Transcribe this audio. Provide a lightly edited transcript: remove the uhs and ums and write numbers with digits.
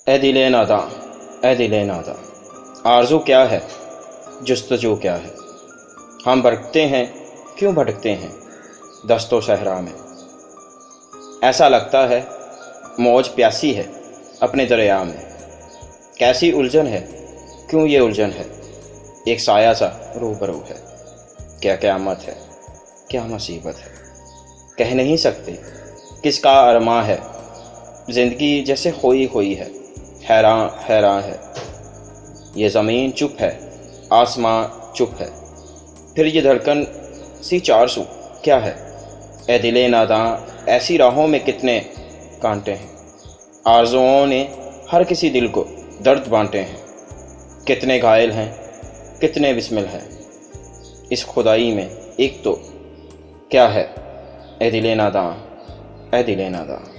اے دل ناداں، اے دل ناداں، آرزو کیا ہے، جستجو کیا ہے؟ ہم بھٹکتے ہیں، کیوں بھٹکتے ہیں دست و صحرا میں؟ ایسا لگتا ہے موج پیاسی ہے اپنے دریا میں۔ کیسی الجھن ہے، کیوں یہ الجھن ہے؟ ایک سایہ سا روبرو ہے، کیا قیامت ہے، کیا مصیبت ہے؟ کہہ نہیں سکتے کس کا ارماں ہے، زندگی جیسے کھوئی ہوئی ہے، حیراں حیراں ہے۔ یہ زمین چپ ہے، آسماں چپ ہے، پھر یہ دھڑکن سی چار سو کیا ہے؟ اے دل ناداں، ایسی راہوں میں کتنے کانٹے ہیں، آرزوؤں نے ہر کسی دل کو درد بانٹے ہیں۔ کتنے گھائل ہیں، کتنے بسمل ہیں، اس خدائی میں ایک تو کیا ہے؟ اے دل ناداں، اے دل ناداں۔